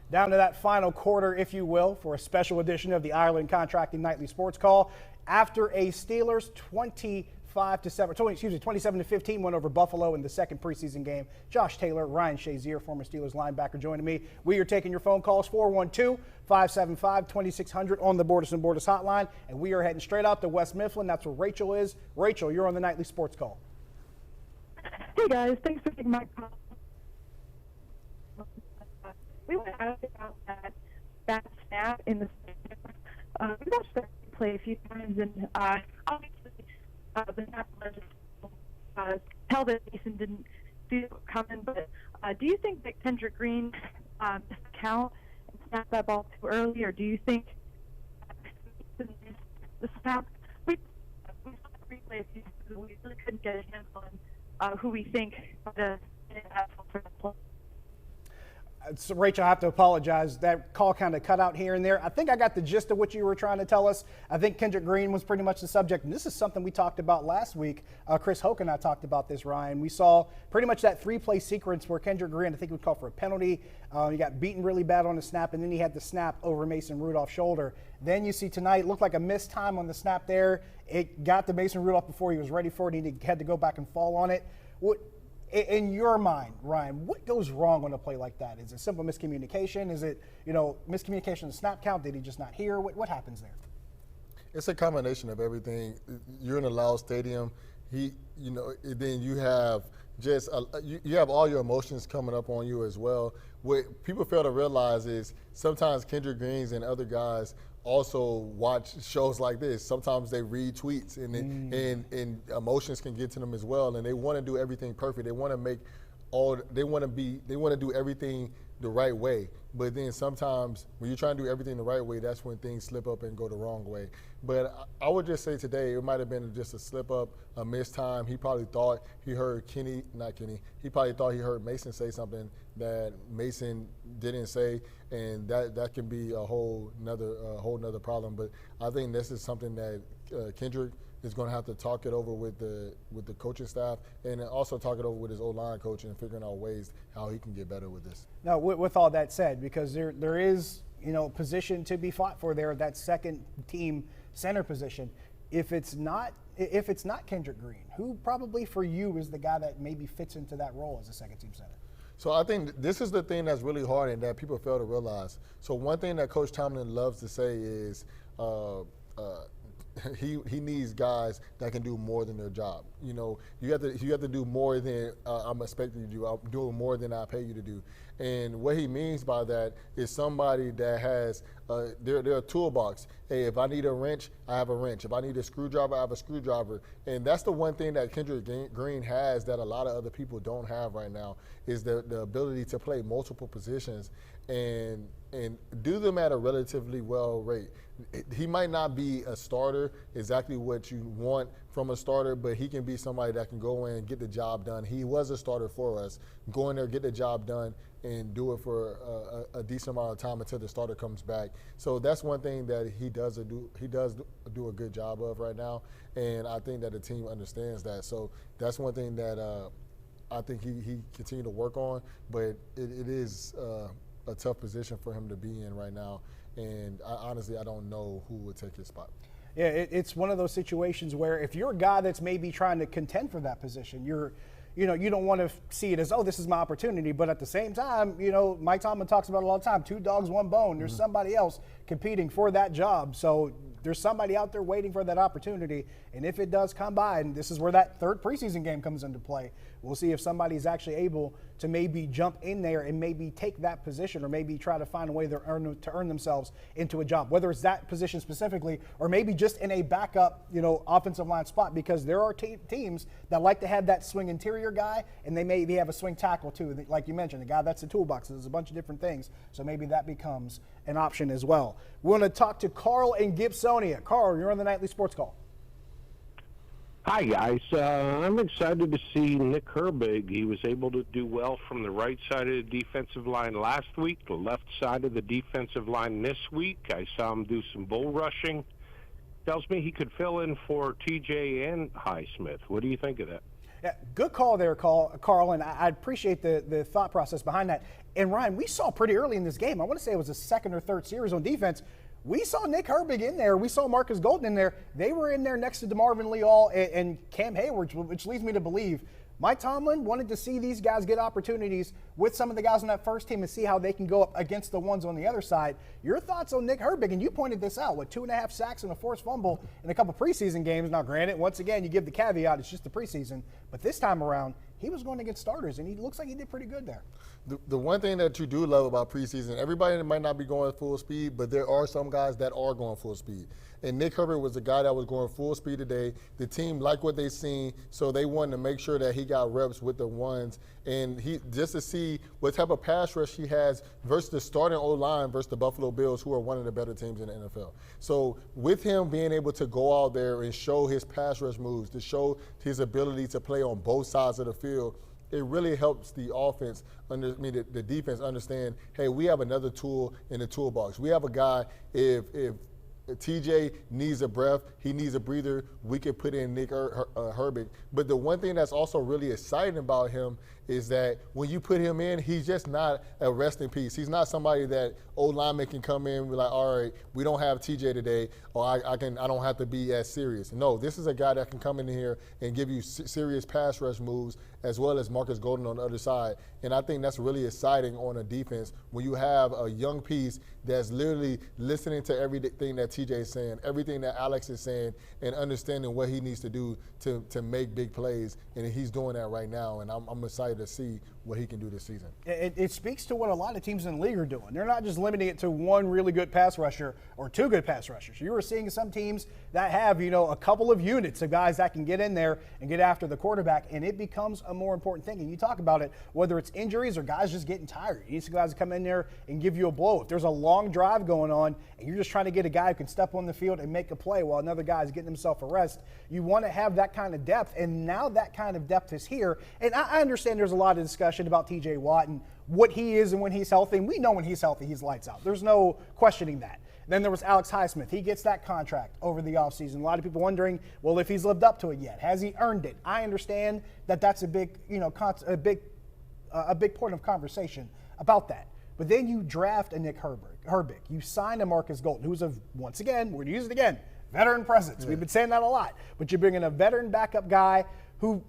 Down to that final quarter, if you will, for a special edition of the Ireland Contracting Nightly Sports Call. After a Steelers 27-15 win over Buffalo in the second preseason game, Josh Taylor, Ryan Shazier, former Steelers linebacker, joining me. We are taking your phone calls, 412-575-2600 on the Borders and Borders hotline, and we are heading straight out to West Mifflin. That's where Rachel is. Rachel, you're on the Nightly Sports Call. Hey guys, thanks for taking my call. We want to ask about that snap in the we watched that play a few times, and obviously the snap tell that Mason didn't see it coming. But do you think that Kendrick Green count and snap that ball too early, or do you think the snap? We saw the replay a few times, and we really couldn't get a handle on who we think the for the play. So, Rachel, I have to apologize. That call kind of cut out here and there. I think I got the gist of what you were trying to tell us. I think Kendrick Green was pretty much the subject, and this is something we talked about last week. Chris Hoke and I talked about this, Ryan. We saw pretty much that three-play sequence where Kendrick Green, I think he would call for a penalty. He got beaten really bad on the snap, and then he had the snap over Mason Rudolph's shoulder. Then you see tonight, it looked like a missed time on the snap there. It got to Mason Rudolph before he was ready for it. He had to go back and fall on it. In your mind, Ryan, what goes wrong on a play like that? Is it simple miscommunication? Is it, miscommunication in the snap count? Did he just not hear? What happens there? It's a combination of everything. You're in a loud stadium. Then you have just you have all your emotions coming up on you as well. What people fail to realize is sometimes Kendrick Greens and other guys also watch shows like this. Sometimes they read tweets and emotions can get to them as well, and they want to do everything perfect. They want to do everything the right way. But then sometimes when you're trying to do everything the right way, that's when things slip up and go the wrong way. But I would just say today it might have been just a slip up, a missed time. He probably thought he heard he probably thought he heard Mason say something that Mason didn't say, and that can be a whole nother problem. But I think this is something that Kendrick is going to have to talk it over with the coaching staff, and also talk it over with his O-line coach and figuring out ways how he can get better with this. Now, with all that said, because there is position to be fought for there, that second team center position. If it's not Kendrick Green, who probably for you is the guy that maybe fits into that role as a second team center? So I think this is the thing that's really hard and that people fail to realize. So one thing that Coach Tomlin loves to say is he needs guys that can do more than their job. You have to do more than I'm expecting you to do. I'm doing more than I pay you to do. And what he means by that is somebody that has their toolbox. Hey, if I need a wrench, I have a wrench. If I need a screwdriver, I have a screwdriver. And that's the one thing that Kendrick Green has that a lot of other people don't have right now, is the ability to play multiple positions and do them at a relatively well rate. He might not be a starter, exactly what you want from a starter, but he can be somebody that can go in and get the job done. He was a starter for us. Go in there, get the job done, and do it for a decent amount of time until the starter comes back. So that's one thing that he does do a good job of right now, and I think that the team understands that. So that's one thing that I think he continue to work on, but it is a tough position for him to be in right now, and honestly I don't know who would take his spot. Yeah, it's one of those situations where if you're a guy that's maybe trying to contend for that position, you don't want to see it as, oh, this is my opportunity. But at the same time, Mike Tomlin talks about it all the time, 2 dogs, 1 bone. There's somebody else competing for that job. So there's somebody out there waiting for that opportunity. And if it does come by, and this is where that third preseason game comes into play, we'll see if somebody's actually able to maybe jump in there and maybe take that position, or maybe try to find a way to earn themselves into a job, whether it's that position specifically or maybe just in a backup, offensive line spot, because there are teams that like to have that swing interior guy, and they maybe have a swing tackle too, like you mentioned, the guy that's the toolbox. There's a bunch of different things, so maybe that becomes an option as well. We're going to talk to Carl in Gibsonia. Carl, you're on the Nightly Sports Call. Hi, guys. I'm excited to see Nick Herbig. He was able to do well from the right side of the defensive line last week, the left side of the defensive line this week. I saw him do some bull rushing. Tells me he could fill in for TJ and Highsmith. What do you think of that? Yeah, good call there, Carl, and I appreciate the thought process behind that. And Ryan, we saw pretty early in this game, I want to say it was the second or third series on defense, we saw Nick Herbig in there. We saw Marcus Golden in there. They were in there next to DeMarvin Leal and Cam Hayward, which leads me to believe Mike Tomlin wanted to see these guys get opportunities with some of the guys on that first team and see how they can go up against the ones on the other side. Your thoughts on Nick Herbig, and you pointed this out, 2.5 sacks and a forced fumble in a couple preseason games. Now, granted, once again, you give the caveat, it's just the preseason. But this time around, he was going against starters, and he looks like he did pretty good there. The one thing that you do love about preseason, everybody might not be going full speed, but there are some guys that are going full speed. And Nick Herbig was the guy that was going full speed today. The team liked what they seen, so they wanted to make sure that he got reps with the ones. And he just to see what type of pass rush he has versus the starting O-line versus the Buffalo Bills, who are one of the better teams in the NFL. So with him being able to go out there and show his pass rush moves, to show his ability to play on both sides of the field, it really helps the offense, the defense understand, hey, we have another tool in the toolbox. We have a guy, if TJ needs a breath, he needs a breather, we can put in Nick Herbig. But the one thing that's also really exciting about him is that when you put him in, he's just not a resting piece. He's not somebody that old lineman can come in and be like, all right, we don't have TJ today, or I don't have to be as serious. No, this is a guy that can come in here and give you serious pass rush moves, as well as Marcus Golden on the other side. And I think that's really exciting on a defense when you have a young piece that's literally listening to everything that TJ is saying, everything that Alex is saying, and understanding what he needs to do to make big plays. And he's doing that right now, and I'm excited to see what he can do this season. It speaks to what a lot of teams in the league are doing. They're not just limiting it to one really good pass rusher or two good pass rushers. You were seeing some teams that have, a couple of units of guys that can get in there and get after the quarterback, and it becomes a more important thing. And you talk about it, whether it's injuries or guys just getting tired. You need some guys to come in there and give you a blow. If there's a long drive going on and you're just trying to get a guy who can step on the field and make a play while another guy is getting himself a rest, you want to have that kind of depth, and now that kind of depth is here. And I understand there's a lot of discussion about TJ Watt and what he is and when he's healthy. And we know when he's healthy, he's lights out. There's no questioning that. Then there was Alex Highsmith. He gets that contract over the offseason. A lot of people wondering, well, if he's lived up to it yet. Has he earned it? I understand that that's a big, a big point of conversation about that. But then you draft a Nick Herbig. You sign a Marcus Golden, who's once again, we're going to use it again, veteran presence. Yeah. We've been saying that a lot. But you bring in a veteran backup guy who,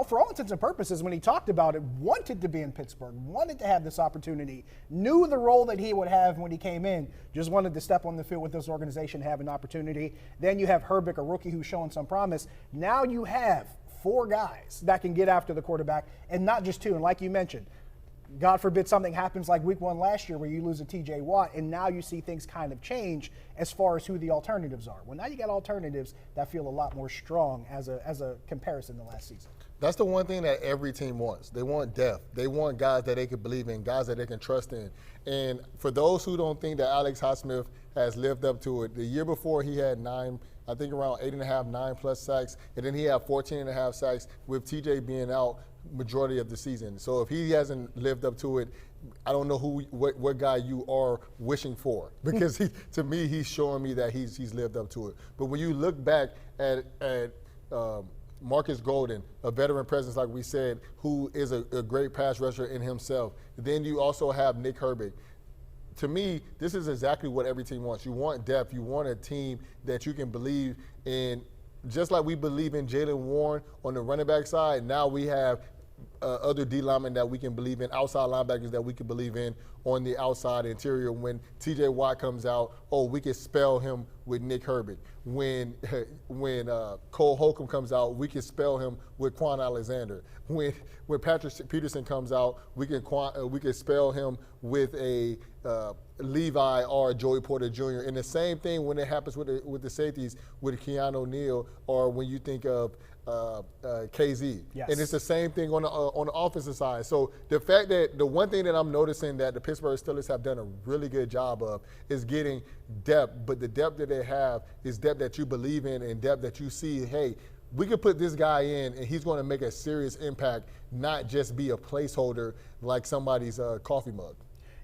for all intents and purposes, when he talked about it, wanted to be in Pittsburgh, wanted to have this opportunity, knew the role that he would have when he came in, just wanted to step on the field with this organization, have an opportunity. Then you have Herbig, a rookie who's showing some promise. Now you have 4 guys that can get after the quarterback, and not just 2. And like you mentioned, God forbid something happens like week 1 last year where you lose a TJ Watt, and now you see things kind of change as far as who the alternatives are. Well, now you got alternatives that feel a lot more strong as a comparison to last season. That's the one thing that every team wants. They want depth. They want guys that they can believe in, guys that they can trust in. And for those who don't think that Alex Highsmith has lived up to it, the year before he had 9, I think around 8.5, 9+ sacks, and then he had 14.5 sacks with TJ being out majority of the season. So if he hasn't lived up to it, I don't know what guy you are wishing for, because to me he's showing me that he's lived up to it. But when you look back at Marcus Golden, a veteran presence like we said, who is a great pass rusher in himself, then you also have Nick Herbig. To me, this is exactly what every team wants. You want depth. You want a team that you can believe in. Just like we believe in Jaylen Warren on the running back side, now we have other D linemen that we can believe in, outside linebackers that we can believe in on the outside interior. When TJ Watt comes out, we can spell him with Nick Herbig. When Cole Holcomb comes out, we can spell him with Quan Alexander. When Patrick Peterson comes out, we can spell him with a Levi or Joey Porter Jr. And the same thing when it happens with the safeties with Keanu O'Neal, or when you think of KZ. Yes. And it's the same thing on the offensive side. So the fact that the one thing that I'm noticing that the Pittsburgh Steelers have done a really good job of is getting depth, but the depth that they have is depth that you believe in and depth that you see, hey, we could put this guy in and he's going to make a serious impact, not just be a placeholder like somebody's coffee mug.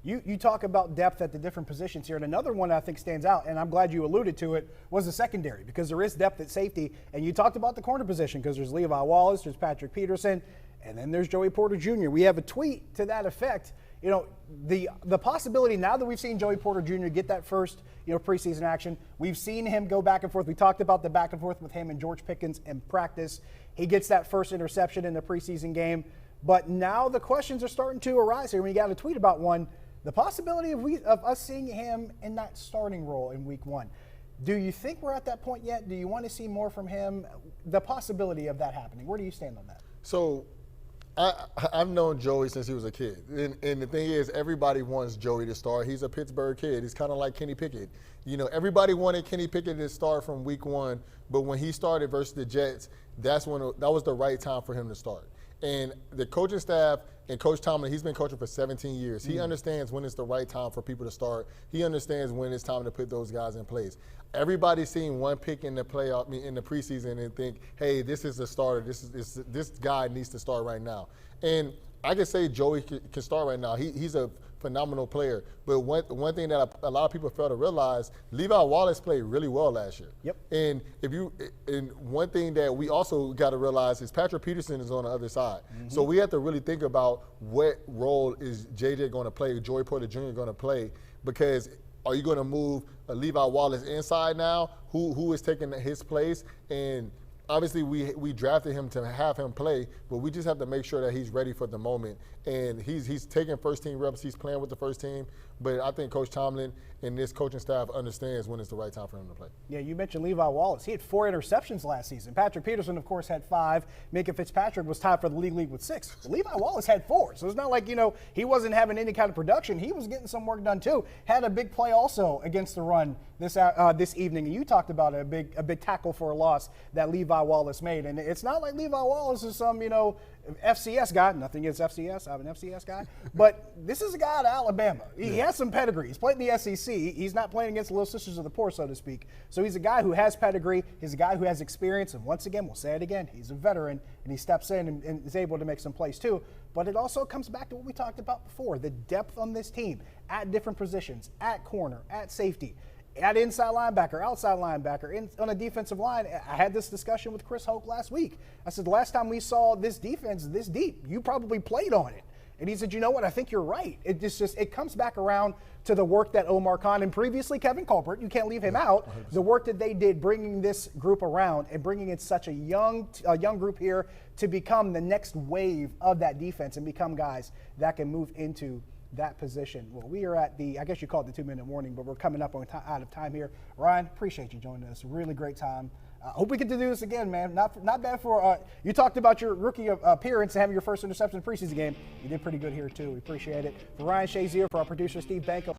You talk about depth at the different positions here, and another one I think stands out, and I'm glad you alluded to it, was the secondary, because there is depth at safety. And you talked about the corner position, because there's Levi Wallace, there's Patrick Peterson, and then there's Joey Porter Jr. We have a tweet to that effect. You know, the possibility now that we've seen Joey Porter Jr. get that first, preseason action, we've seen him go back and forth. We talked about the back and forth with him and George Pickens in practice. He gets that first interception in the preseason game. But now the questions are starting to arise here. We got a tweet about one, the possibility of us seeing him in that starting role in week 1. Do you think we're at that point yet? Do you want to see more from him? The possibility of that happening. Where do you stand on that? So I've known Joey since he was a kid. And the thing is, everybody wants Joey to start. He's a Pittsburgh kid. He's kind of like Kenny Pickett. Everybody wanted Kenny Pickett to start from week 1, but when he started versus the Jets, that was the right time for him to start. And the coaching staff and Coach Tomlin, he's been coaching for 17 years. He understands when it's the right time for people to start. He understands when it's time to put those guys in place. Everybody's seen one pick in the in the preseason and think, hey, this is a starter. This guy needs to start right now. And I can say Joey can start right now. He's a phenomenal player. But one thing that a lot of people fail to realize, Levi Wallace played really well last year. Yep. And one thing that we also got to realize is Patrick Peterson is on the other side. Mm-hmm. So we have to really think about what role is JJ going to play, Joey Porter Jr. going to play, because are you going to move Levi Wallace inside now? Who is taking his place? And obviously, we drafted him to have him play, but we just have to make sure that he's ready for the moment. And he's taking first-team reps. He's playing with the first team. But I think Coach Tomlin and this coaching staff understands when it's the right time for him to play. Yeah, you mentioned Levi Wallace. He had 4 interceptions last season. Patrick Peterson, of course, had 5. Minka Fitzpatrick was tied for the league with 6. But Levi Wallace had 4. So it's not like, he wasn't having any kind of production. He was getting some work done, too. Had a big play also against the run this evening. And you talked about a big tackle for a loss that Levi Wallace made. And it's not like Levi Wallace is some, FCS guy. Nothing against FCS. I'm an FCS guy. But this is a guy out of Alabama. He has some pedigree. He's played in the SEC. He's not playing against the Little Sisters of the Poor, so to speak. So he's a guy who has pedigree. He's a guy who has experience. And once again, we'll say it again, he's a veteran, and he steps in and is able to make some plays too. But it also comes back to what we talked about before, the depth on this team at different positions, at corner, at safety, at inside linebacker, outside linebacker, on a defensive line. I had this discussion with Chris Hoke last week. I said, the last time we saw this defense this deep, you probably played on it. And he said, you know what, I think you're right. It comes back around to the work that Omar Khan and previously Kevin Colbert, you can't leave him out, 100%. The work that they did bringing this group around and bringing in such a young group here to become the next wave of that defense and become guys that can move into that position. Well, we are at I guess you call it the 2-minute warning, but we're coming up out of time here. Ryan, appreciate you joining us. Really great time. Hope we get to do this again, man. Not bad for you talked about your rookie appearance and having your first interception in the preseason game. You did pretty good here, too. We appreciate it. For Ryan Shazier, for our producer, Steve Banko.